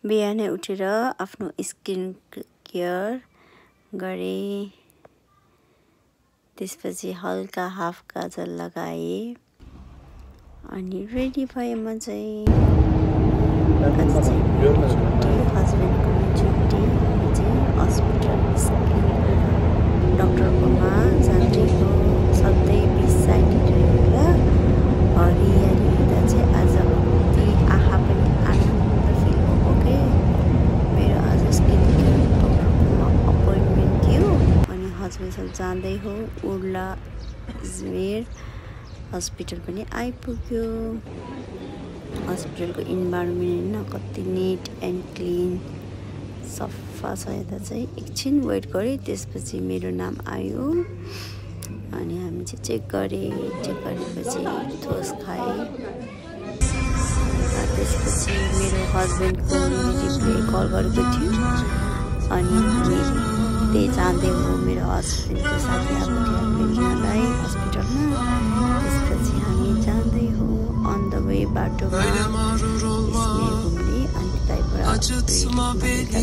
बिहानै उठेर आफ्नो स्किन केयर गरे। त्यसपछि हल्का हाफ काजल लगाए अनि रेडी भए म चाहिँ। हस्बेन्डको छुट्टी चाहिँ हस्पिटल डक्टरकोमा जान्थे हो। सधैँ 20 साइडतिर हरियाली हुँदा चाहिँ आज कति आँखा पनि आनन्द फिल भएको के। मेरो आज स्किन केयर डक्टरकोमा अपोइन्टमेन्ट थियो अनि हस्बेन्डसँग जाँदै हो। उर्ला अजमेर हस्पिटल पनि आइपुग्यो। हस्पिटलको इन्भाइरोमेन्ट कति निट एन्ड क्लिन सफा छ। यता चाहिँ एकछिन वेट गरेँ, त्यसपछि मेरो नाम आयो अनि हामी चाहिँ चेक गरेपछि ठोस खाएँ। त्यसपछि मेरो हस्बेन्डको रिलेटिभले कल गरेको थियो अनि हामी त्यही जाँदै हो। मेरो हस्बेन्डको साथी आएको थियो भेट्नलाई हस्पिटलमा। त्यसपछि हामी जाँदै हो। अन द वे बाटोमा घुम्ने अनि त्यहीँबाट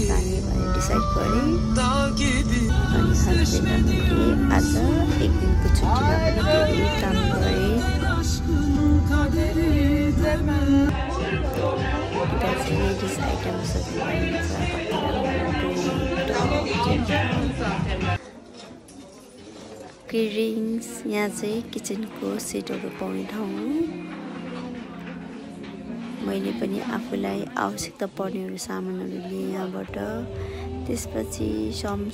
जाने भनेर डिसाइड गरेँ। अनि हस्बेन्डले आज एक दिनको छुट्टीमा पनि धेरै काम गरेँ। लेडिज आइटम्सहरू पाइन्छ, किरिङ्स। यहाँ चाहिँ किचनको सेटहरू पाउने ठाउँ हो। मैले पनि आफूलाई आवश्यकता पर्नेहरू सामानहरू लिएँ यहाँबाट। त्यसपछि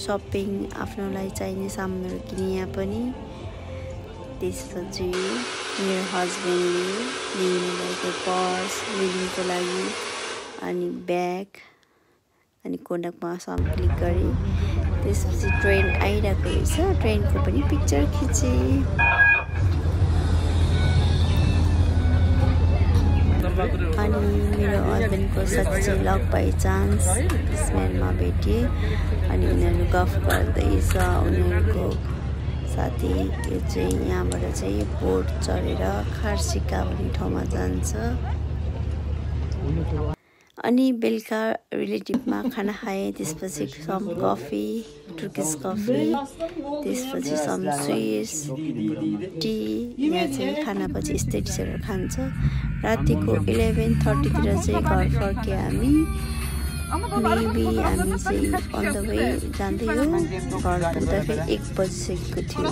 सपिङ आफ्नोलाई चाहिने सामानहरू किनेँ यहाँ पनि। त्यसपछि मेरो हस्बेन्डले लिनुभएको पर्स वेडिङको लागि अनि ब्याग अनि कोनकमा क्लिक गरेँ। त्यसपछि ट्रेन आइरहेको रहेछ, ट्रेनको पनि पिक्चर खिचेँ। अनि मेरो हस्बेन्डको साथी चाहिँ लक बाई चान्स स्मेलमा भेटेँ अनि उनीहरू गफ गर्दैछ। उनीहरूको साथी यो चाहिँ यहाँबाट चाहिँ बोट चढेर खारसिका भन्ने ठाउँमा जान्छ। अनि बेलुका रिलेटिभमा खाना खाएँ। त्यसपछि सम कफी, टर्किस कफी, त्यसपछि सम स्विट्स टी। यहाँ चाहिँ खानापछि यस्तै डिसहरू खान्छ। रातिको 11:30तिर चाहिँ घर फर्क्यो हामी। मेबी हामी चाहिँ अन द वे जाँदै हो। घर पुग्दाखेरि 1 बजिसकेको थियो।